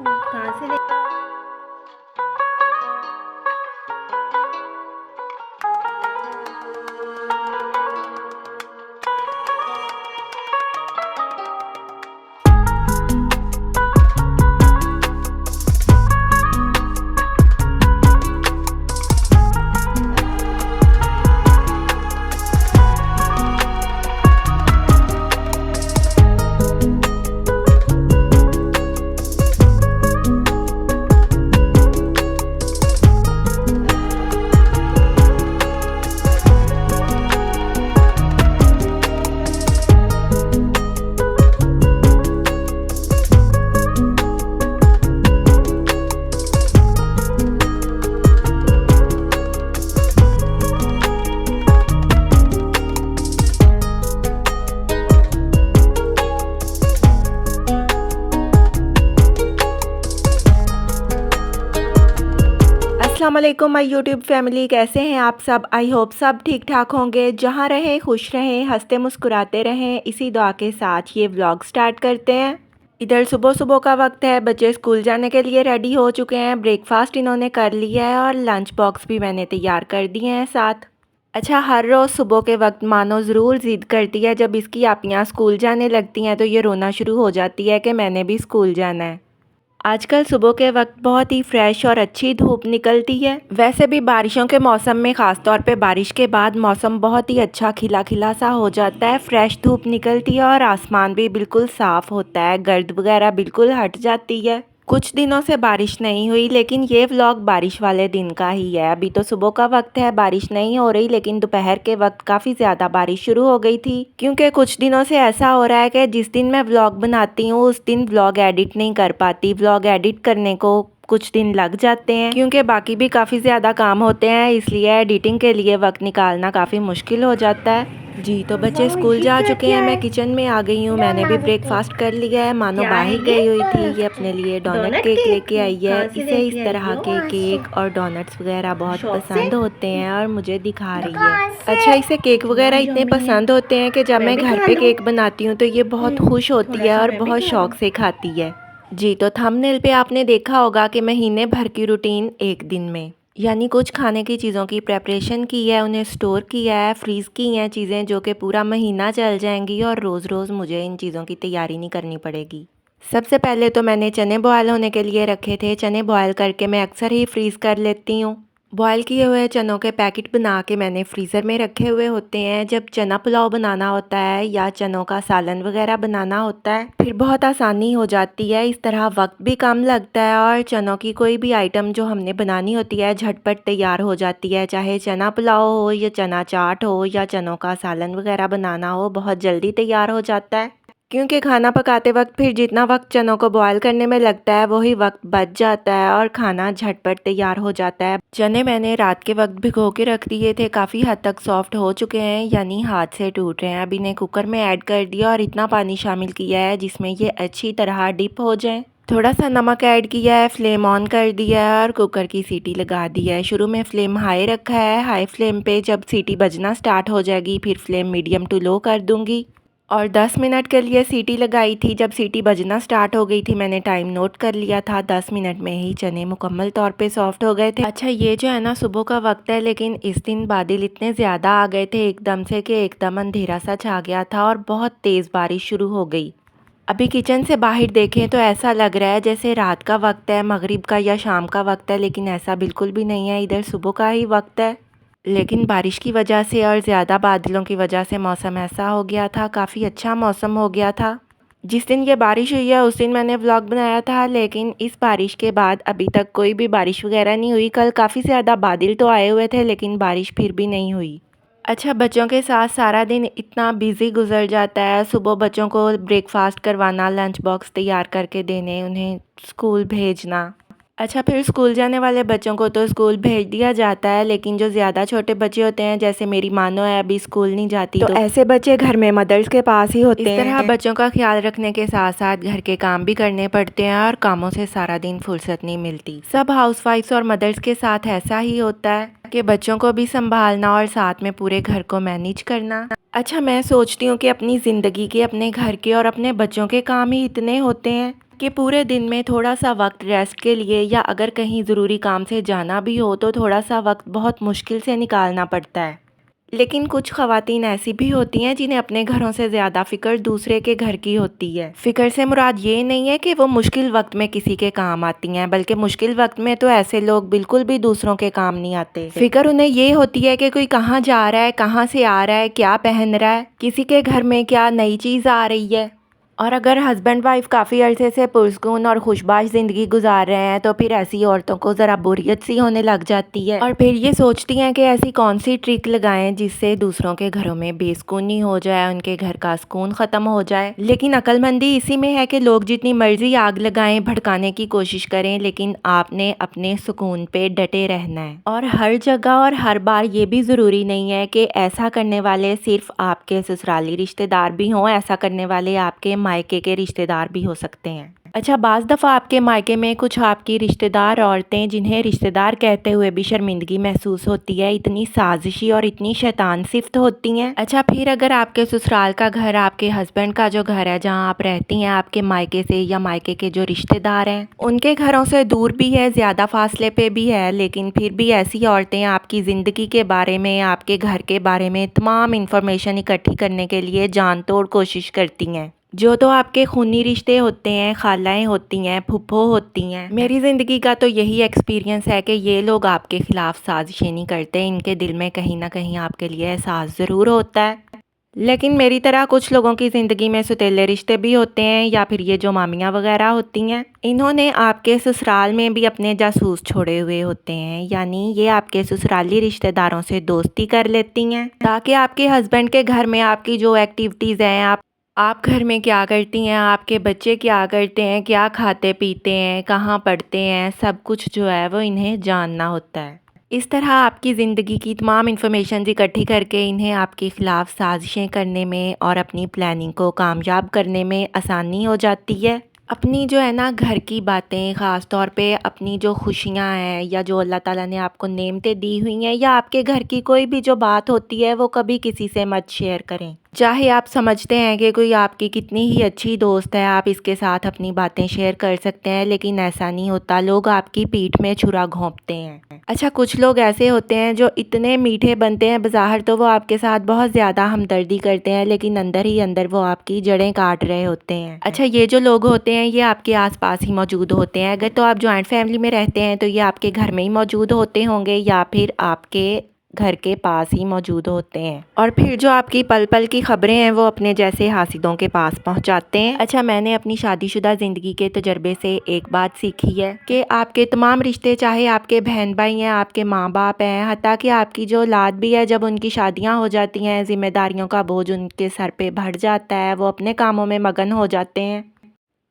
कहाँ से ले। अस्सलाम वालेकुम माय यूट्यूब फैमिली, कैसे हैं आप सब। आई होप सब ठीक ठाक होंगे। जहां रहें खुश रहें, हंसते मुस्कुराते रहें, इसी दुआ के साथ ये व्लॉग स्टार्ट करते हैं। इधर सुबह सुबह का वक्त है, बच्चे स्कूल जाने के लिए रेडी हो चुके हैं। ब्रेकफास्ट इन्होंने कर लिया है और लंच बॉक्स भी मैंने तैयार कर दिए हैं साथ। अच्छा, हर रोज़ सुबह के वक्त मानो ज़रूर ज़िद करती है। जब इसकी आपियाँ स्कूल जाने लगती हैं तो ये रोना शुरू हो जाती है कि मैंने भी स्कूल जाना है। आजकल सुबह के वक्त बहुत ही फ्रेश और अच्छी धूप निकलती है। वैसे भी बारिशों के मौसम में ख़ास तौर पे बारिश के बाद मौसम बहुत ही अच्छा खिला खिला सा हो जाता है। फ्रेश धूप निकलती है और आसमान भी बिल्कुल साफ़ होता है, गर्द वगैरह बिल्कुल हट जाती है। कुछ दिनों से बारिश नहीं हुई, लेकिन ये व्लॉग बारिश वाले दिन का ही है। अभी तो सुबह का वक्त है, बारिश नहीं हो रही, लेकिन दोपहर के वक्त काफ़ी ज़्यादा बारिश शुरू हो गई थी। क्योंकि कुछ दिनों से ऐसा हो रहा है कि जिस दिन मैं व्लॉग बनाती हूँ उस दिन व्लॉग एडिट नहीं कर पाती। व्लॉग एडिट करने को कुछ दिन लग जाते हैं, क्योंकि बाकी भी काफ़ी ज़्यादा काम होते हैं, इसलिए एडिटिंग के लिए वक्त निकालना काफ़ी मुश्किल हो जाता है। जी, तो बच्चे स्कूल जा चुके हैं, मैं किचन में आ गई हूँ। मैंने भी ब्रेकफास्ट कर लिया है। मानो बाहर गई हुई थी, ये अपने लिए डोनट केक लेके आई है। इसे इस तरह के केक और डोनट्स वगैरह बहुत पसंद होते हैं और मुझे दिखा रही है। अच्छा, इसे केक वगैरह इतने पसंद होते हैं कि जब मैं घर पे केक बनाती हूँ तो ये बहुत खुश होती है और बहुत शौक से खाती है। जी, तो थंबनेल पे आपने देखा होगा कि महीने भर की रूटीन एक दिन में, यानी कुछ खाने की चीज़ों की प्रेपरेशन की है, उन्हें स्टोर किया है, फ्रीज़ की हैं चीज़ें जो कि पूरा महीना चल जाएंगी और रोज़ रोज़ मुझे इन चीज़ों की तैयारी नहीं करनी पड़ेगी। सबसे पहले तो मैंने चने बॉयल होने के लिए रखे थे। चने बॉयल करके मैं अक्सर ही फ्रीज़ कर लेती हूँ। बॉयल किए हुए चनों के पैकेट बना के मैंने फ्रीज़र में रखे हुए होते हैं। जब चना पुलाव बनाना होता है या चनों का सालन वगैरह बनाना होता है फिर बहुत आसानी हो जाती है। इस तरह वक्त भी कम लगता है और चनों की कोई भी आइटम जो हमने बनानी होती है झटपट तैयार हो जाती है। चाहे चना पुलाव हो या चना चाट हो या चनों का सालन वगैरह बनाना हो, बहुत जल्दी तैयार हो जाता है। क्योंकि खाना पकाते वक्त फिर जितना वक्त चनों को बॉयल करने में लगता है वही वक्त बच जाता है और खाना झटपट तैयार हो जाता है। चने मैंने रात के वक्त भिगो के रख दिए थे, काफ़ी हद तक सॉफ्ट हो चुके हैं, यानी हाथ से टूट रहे हैं। अब इन्हें कुकर में ऐड कर दिया और इतना पानी शामिल किया है जिसमें ये अच्छी तरह डिप हो जाए। थोड़ा सा नमक ऐड किया है, फ्लेम ऑन कर दिया है और कुकर की सीटी लगा दी है। शुरू में फ्लेम हाई रखा है। हाई फ्लेम पे जब सीटी बजना स्टार्ट हो जाएगी फिर फ्लेम मीडियम टू लो कर दूंगी और 10 मिनट के लिए सीटी लगाई थी। जब सीटी बजना स्टार्ट हो गई थी मैंने टाइम नोट कर लिया था। 10 मिनट में ही चने मुकम्मल तौर पे सॉफ्ट हो गए थे। अच्छा, ये जो है ना सुबह का वक्त है, लेकिन इस दिन बादल इतने ज़्यादा आ गए थे एकदम से कि एकदम अंधेरा सा छा गया था और बहुत तेज़ बारिश शुरू हो गई। अभी किचन से बाहर देखें तो ऐसा लग रहा है जैसे रात का वक्त है, मगरिब का या शाम का वक्त है, लेकिन ऐसा बिल्कुल भी नहीं है। इधर सुबह का ही वक्त है, लेकिन बारिश की वजह से और ज़्यादा बादलों की वजह से मौसम ऐसा हो गया था, काफ़ी अच्छा मौसम हो गया था। जिस दिन ये बारिश हुई है उस दिन मैंने व्लॉग बनाया था, लेकिन इस बारिश के बाद अभी तक कोई भी बारिश वगैरह नहीं हुई। कल काफ़ी ज़्यादा बादल तो आए हुए थे लेकिन बारिश फिर भी नहीं हुई। अच्छा, बच्चों के साथ सारा दिन इतना बिज़ी गुजर जाता है। सुबह बच्चों को ब्रेकफास्ट करवाना, लंच बॉक्स तैयार करके देने, उन्हें स्कूल भेजना। अच्छा, फिर स्कूल जाने वाले बच्चों को तो स्कूल भेज दिया जाता है, लेकिन जो ज़्यादा छोटे बच्चे होते हैं, जैसे मेरी मानो है अभी स्कूल नहीं जाती, तो ऐसे बच्चे घर में मदर्स के पास ही होते हैं। इस तरह बच्चों का ख्याल रखने के साथ साथ घर के काम भी करने पड़ते हैं और कामों से सारा दिन फुर्सत नहीं मिलती। सब हाउसवाइफ्स और मदर्स के साथ ऐसा ही होता है कि बच्चों को भी संभालना और साथ में पूरे घर को मैनेज करना। अच्छा, मैं सोचती हूँ कि अपनी ज़िंदगी के, अपने घर के और अपने बच्चों के काम ही इतने होते हैं कि पूरे दिन में थोड़ा सा वक्त रेस्ट के लिए या अगर कहीं ज़रूरी काम से जाना भी हो तो थोड़ा सा वक्त बहुत मुश्किल से निकालना पड़ता है। लेकिन कुछ ख़वातीन ऐसी भी होती हैं जिन्हें अपने घरों से ज़्यादा फ़िक्र दूसरे के घर की होती है। फ़िक्र से मुराद ये नहीं है कि वो मुश्किल वक्त में किसी के काम आती हैं, बल्कि मुश्किल वक्त में तो ऐसे लोग बिल्कुल भी दूसरों के काम नहीं आते। फ़िक्र उन्हें ये होती है कि कोई कहाँ जा रहा है, कहाँ से आ रहा है, क्या पहन रहा है, किसी के घर में क्या नई चीज़ आ रही है। और अगर हस्बैंड वाइफ काफ़ी अरसे से पुरसकून और खुशबाश ज़िंदगी गुजार रहे हैं तो फिर ऐसी औरतों को ज़रा बोरियत सी होने लग जाती है और फिर ये सोचती हैं कि ऐसी कौन सी ट्रिक लगाएं जिससे दूसरों के घरों में बेसुकूनी हो जाए, उनके घर का सुकून ख़त्म हो जाए। लेकिन अक्लमंदी इसी में है कि लोग जितनी मर्जी आग लगाएं, भड़काने की कोशिश करें, लेकिन आपने अपने सुकून पे डटे रहना है। और हर जगह और हर बार ये भी ज़रूरी नहीं है कि ऐसा करने वाले सिर्फ आपके ससुराली रिश्तेदार भी हों, ऐसा करने वाले आपके मायके के रिश्तेदार भी हो सकते हैं। अच्छा, बाज़ दफ़ा आपके मायके में कुछ आपकी रिश्तेदार औरतें जिन्हें रिश्तेदार कहते हुए भी शर्मिंदगी महसूस होती है, इतनी साजिशी और इतनी शैतान सिफ्त होती हैं। अच्छा, फिर अगर आपके ससुराल का घर, आपके हस्बैंड का जो घर है जहां आप रहती हैं, आपके मायके से या मायके के जो रिश्तेदार हैं उनके घरों से दूर भी है, ज़्यादा फासले पे भी है, लेकिन फिर भी ऐसी औरतें आपकी ज़िंदगी के बारे में, आपके घर के बारे में तमाम इंफॉर्मेशन इकट्ठी करने के लिए जान तोड़ कोशिश करती हैं। जो तो आपके खूनी रिश्ते होते हैं, खालाएँ होती हैं, फूफो होती हैं। मेरी ज़िंदगी का तो यही एक्सपीरियंस है कि ये लोग आपके ख़िलाफ़ साजिशें नहीं करते, इनके दिल में कहीं ना कहीं आपके लिए एहसास ज़रूर होता है। लेकिन मेरी तरह कुछ लोगों की ज़िंदगी में सौतेले रिश्ते भी होते हैं, या फिर ये जो मामियाँ वगैरह होती हैं, इन्होंने आपके ससुराल में भी अपने जासूस छोड़े हुए होते हैं। यानी ये आपके ससुराली रिश्तेदारों से दोस्ती कर लेती हैं ताकि आपके हस्बैंड के घर में आपकी जो एक्टिविटीज़ हैं, आप घर में क्या करती हैं, आपके बच्चे क्या करते हैं, क्या खाते पीते हैं, कहाँ पढ़ते हैं, सब कुछ जो है वो इन्हें जानना होता है। इस तरह आपकी ज़िंदगी की तमाम इन्फॉर्मेशन इकट्ठी करके इन्हें आपके ख़िलाफ़ साजिशें करने में और अपनी प्लानिंग को कामयाब करने में आसानी हो जाती है। अपनी जो है ना घर की बातें, ख़ास तौर पे अपनी जो खुशियाँ हैं या जो अल्लाह ताला ने आपको नेमतें दी हुई हैं, या आपके घर की कोई भी जो बात होती है वो कभी किसी से मत शेयर करें। चाहे आप समझते हैं कि कोई आपकी कितनी ही अच्छी दोस्त है, आप इसके साथ अपनी बातें शेयर कर सकते हैं, लेकिन ऐसा नहीं होता। लोग आपकी पीठ में छुरा घोंपते हैं। अच्छा, कुछ लोग ऐसे होते हैं जो इतने मीठे बनते हैं, बाज़ाहिर तो वो आपके साथ बहुत ज़्यादा हमदर्दी करते हैं, लेकिन अंदर ही अंदर वो आपकी जड़ें काट रहे होते हैं। अच्छा, ये जो लोग होते हैं ये आपके आसपास ही मौजूद होते हैं। अगर तो आप जॉइंट फैमिली में रहते हैं तो ये आपके घर में ही मौजूद होते होंगे, या फिर आपके घर के पास ही मौजूद होते हैं। और फिर जो आपकी पल पल की खबरें हैं वो अपने जैसे हासिदों के पास पहुंचाते हैं। अच्छा, मैंने अपनी शादीशुदा ज़िंदगी के तजर्बे से एक बात सीखी है कि आपके तमाम रिश्ते, चाहे आपके बहन भाई हैं, आपके माँ बाप हैं, हत्ता कि आपकी जो औलाद भी है, जब उनकी शादियाँ हो जाती हैं, जिम्मेदारियों का बोझ उनके सर पे बढ़ जाता है, वो अपने कामों में मगन हो जाते हैं।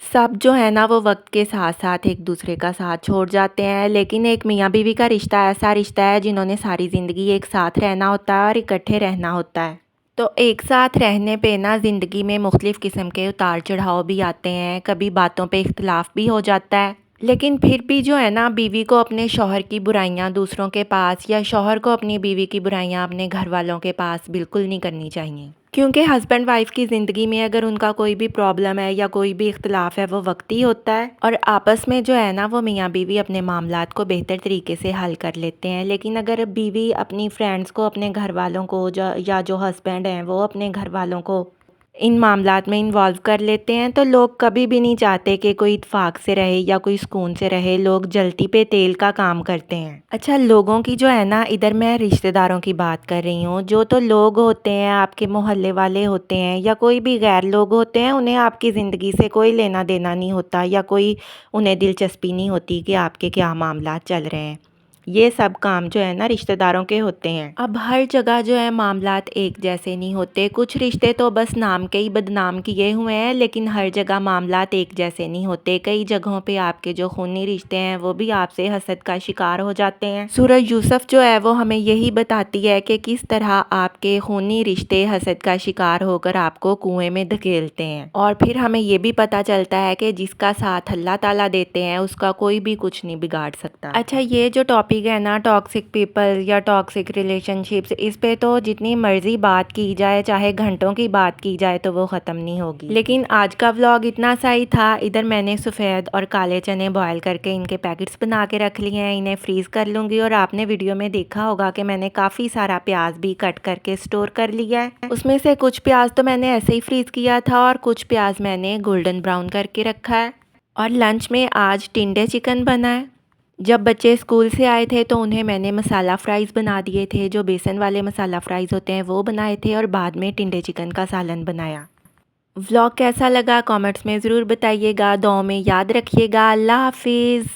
सब जो है ना वो वक्त के साथ साथ एक दूसरे का साथ छोड़ जाते हैं। लेकिन एक मियाँ बीवी का रिश्ता ऐसा रिश्ता है जिन्होंने सारी ज़िंदगी एक साथ रहना होता है और इकट्ठे रहना होता है। तो एक साथ रहने पे ना ज़िंदगी में मुख्तलिफ़ किस्म के उतार चढ़ाव भी आते हैं, कभी बातों पे इख्तलाफ भी हो जाता है। लेकिन फिर भी जो है ना, बीवी को अपने शौहर की बुराइयां दूसरों के पास, या शौहर को अपनी बीवी की बुराइयां अपने घर वालों के पास बिल्कुल नहीं करनी चाहिए। क्योंकि हस्बैंड वाइफ की ज़िंदगी में अगर उनका कोई भी प्रॉब्लम है या कोई भी इख्तलाफ है वो वक्ती होता है, और आपस में जो है ना वो मियाँ बीवी अपने मामलात को बेहतर तरीके से हल कर लेते हैं। लेकिन अगर बीवी अपनी फ्रेंड्स को, अपने घर वालों को, या जो हस्बैंड हैं वो अपने घर वालों को इन मामलात में इन्वॉल्व कर लेते हैं, तो लोग कभी भी नहीं चाहते कि कोई इत्फाक से रहे या कोई सुकून से रहे। लोग जलती पे तेल का काम करते हैं। अच्छा, लोगों की जो है ना, इधर मैं रिश्तेदारों की बात कर रही हूँ। जो तो लोग होते हैं आपके मोहल्ले वाले होते हैं या कोई भी गैर लोग होते हैं, उन्हें आपकी ज़िंदगी से कोई लेना देना नहीं होता, या कोई उन्हें दिलचस्पी नहीं होती कि आपके क्या मामलात चल रहे हैं। ये सब काम जो है ना रिश्तेदारों के होते हैं। अब हर जगह जो है मामलात एक जैसे नहीं होते। कुछ रिश्ते तो बस नाम के ही बदनाम किए हुए हैं, लेकिन हर जगह मामलात एक जैसे नहीं होते। कई जगहों पे आपके जो खूनी रिश्ते हैं वो भी आपसे हसद का शिकार हो जाते हैं। सूरह यूसुफ जो है वो हमें यही बताती है कि किस तरह आपके खूनी रिश्ते हसद का शिकार होकर आपको कुएं में धकेलते हैं। और फिर हमें ये भी पता चलता है कि जिसका साथ अल्लाह ताला देते हैं उसका कोई भी कुछ नहीं बिगाड़ सकता। अच्छा, ये जो टॉपिक टॉपिक है ना टॉक्सिक पीपल या टॉक्सिक रिलेशनशिप्स, इस पे तो जितनी मर्ज़ी बात की जाए, चाहे घंटों की बात की जाए तो वो ख़त्म नहीं होगी। लेकिन आज का व्लॉग इतना सा ही था। इधर मैंने सफ़ेद और काले चने बॉयल करके इनके पैकेट्स बना के रख लिए हैं, इन्हें फ्रीज़ कर लूँगी। और आपने वीडियो में देखा होगा कि मैंने काफ़ी सारा प्याज भी कट करके स्टोर कर लिया है। उसमें से कुछ प्याज तो मैंने ऐसे ही फ्रीज़ किया था और कुछ प्याज मैंने गोल्डन ब्राउन करके रखा है। और लंच में आज टिंडे चिकन बना है। जब बच्चे स्कूल से आए थे तो उन्हें मैंने मसाला फ्राइज़ बना दिए थे, जो बेसन वाले मसाला फ्राइज़ होते हैं वो बनाए थे, और बाद में टिंडे चिकन का सालन बनाया। व्लॉग कैसा लगा कमेंट्स में ज़रूर बताइएगा, दुआओं में याद रखिएगा। अल्लाह हाफिज़।